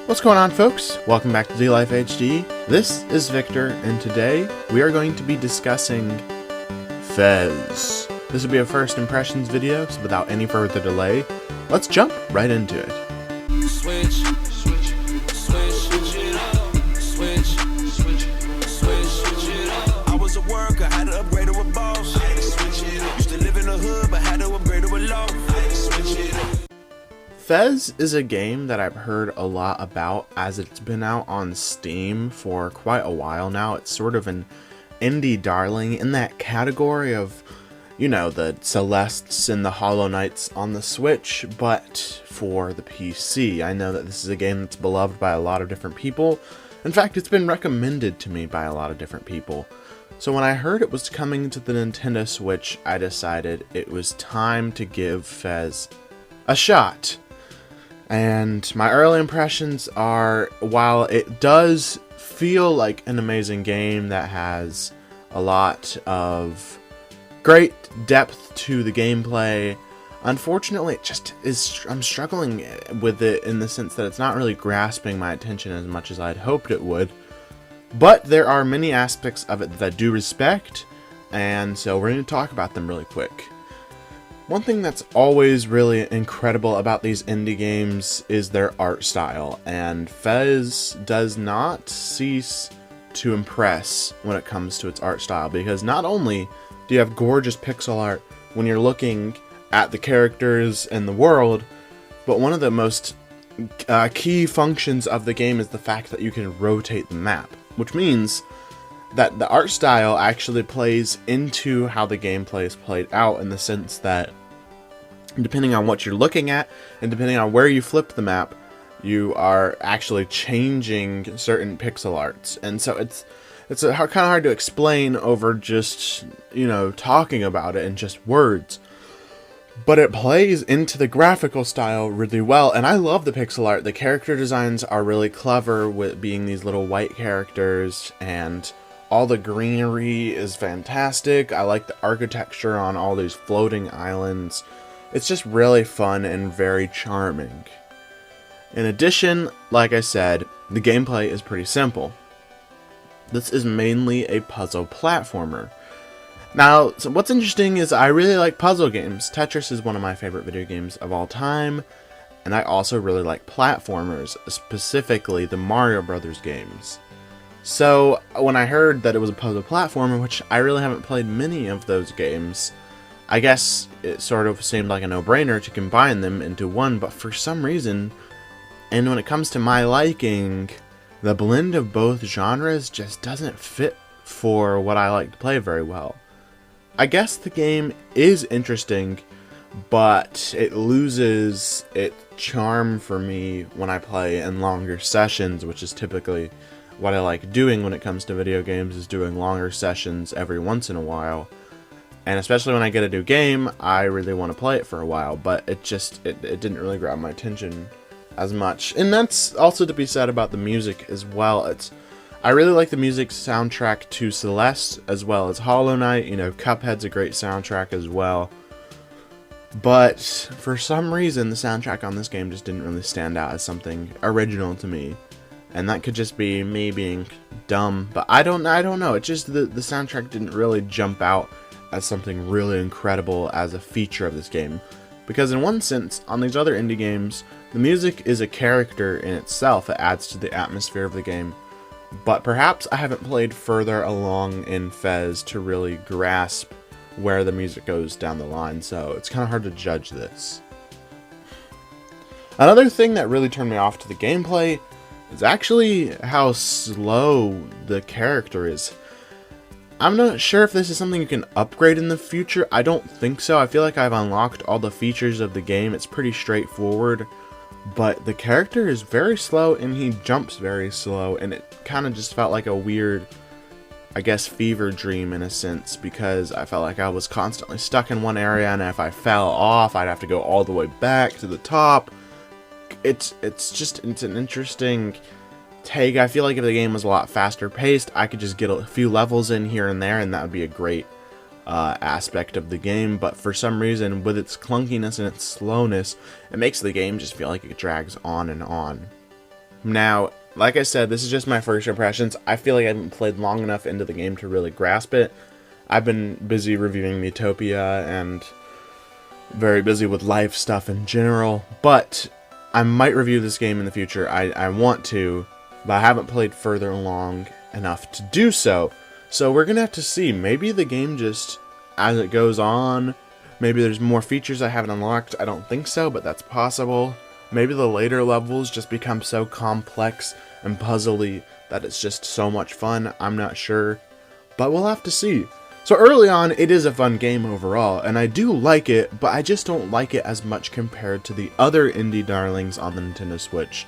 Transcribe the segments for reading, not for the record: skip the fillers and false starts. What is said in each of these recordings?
What's going on, folks? Welcome back to Z-Life HD. This is Victor, and today we are going to be discussing Fez. This will be a first impressions video, so without any further delay, let's jump right into it. I was a worker, had to upgrade to a boss. Used to live in the hood, but had to upgrade to a loft. Fez is a game that I've heard a lot about as it's been out on Steam for quite a while now. It's sort of an indie darling in that category of, you know, the Celestes and the Hollow Knights on the Switch, but for the PC. I know that this is a game that's beloved by a lot of different people. In fact, it's been recommended to me by a lot of different people. So when I heard it was coming to the Nintendo Switch, I decided it was time to give Fez a shot. And my early impressions are, while it does feel like an amazing game that has a lot of great depth to the gameplay, unfortunately it just is, I'm struggling with it in the sense that it's not really grasping my attention as much as I'd hoped it would. But there are many aspects of it that I do respect, and so we're going to talk about them really quick. One thing that's always really incredible about these indie games is their art style, and Fez does not cease to impress when it comes to its art style, because not only do you have gorgeous pixel art when you're looking at the characters and the world, but one of the most key functions of the game is the fact that you can rotate the map, which means that the art style actually plays into how the gameplay is played out, in the sense that depending on what you're looking at and depending on where you flip the map, you are actually changing certain pixel arts. And so it's kind of hard to explain over just, you know, talking about it in just words. But it plays into the graphical style really well, and I love the pixel art. The character designs are really clever, with being these little white characters, and all the greenery is fantastic. I like the architecture on all these floating islands. It's just really fun and very charming. In addition, like I said, the gameplay is pretty simple. This is mainly a puzzle platformer. Now, so what's interesting is I really like puzzle games. Tetris is one of my favorite video games of all time, and I also really like platformers, specifically the Mario Brothers games. So when I heard that it was a puzzle platformer, which I really haven't played many of those games, I guess it sort of seemed like a no-brainer to combine them into one, but for some reason, and when it comes to my liking, the blend of both genres just doesn't fit for what I like to play very well. I guess the game is interesting, but it loses its charm for me when I play in longer sessions, which is typically what I like doing when it comes to video games, is doing longer sessions every once in a while. And especially when I get a new game, I really want to play it for a while, but it didn't really grab my attention as much. And that's also to be said about the music as well. I really like the music soundtrack to Celeste as well as Hollow Knight. You know, Cuphead's a great soundtrack as well. But for some reason, the soundtrack on this game just didn't really stand out as something original to me. And that could just be me being dumb, but I don't know. It just, the soundtrack didn't really jump out as something really incredible as a feature of this game. Because in one sense, on these other indie games, the music is a character in itself. It adds to the atmosphere of the game. But perhaps I haven't played further along in Fez to really grasp where the music goes down the line, so it's kind of hard to judge this. Another thing that really turned me off to the gameplay is actually how slow the character is. I'm not sure if this is something you can upgrade in the future. I don't think so. I feel like I've unlocked all the features of the game. It's pretty straightforward. But the character is very slow, and he jumps very slow, and it kind of just felt like a weird, I guess, fever dream in a sense, because I felt like I was constantly stuck in one area, and if I fell off, I'd have to go all the way back to the top. It's an interesting take. I feel like if the game was a lot faster paced, I could just get a few levels in here and there, and that would be a great aspect of the game. But for some reason, with its clunkiness and its slowness, it makes the game just feel like it drags on and on. Now, like I said, this is just my first impressions. I feel like I haven't played long enough into the game to really grasp it. I've been busy reviewing Miitopia and very busy with life stuff in general, but I might review this game in the future. I want to, but I haven't played further along enough to do so. So we're gonna have to see. Maybe the game just, as it goes on, maybe there's more features I haven't unlocked. I don't think so, but that's possible. Maybe the later levels just become so complex and puzzly that it's just so much fun. I'm not sure, but we'll have to see. So early on, it is a fun game overall, and I do like it, but I just don't like it as much compared to the other indie darlings on the Nintendo Switch.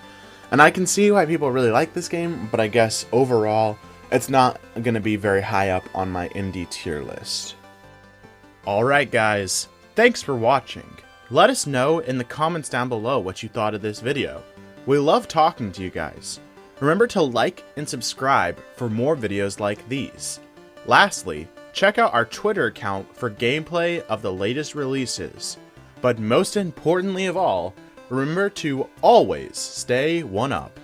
And I can see why people really like this game, but I guess overall, it's not going to be very high up on my indie tier list. Alright guys, thanks for watching. Let us know in the comments down below what you thought of this video. We love talking to you guys. Remember to like and subscribe for more videos like these. Lastly, check out our Twitter account for gameplay of the latest releases. But most importantly of all, remember to always stay one up.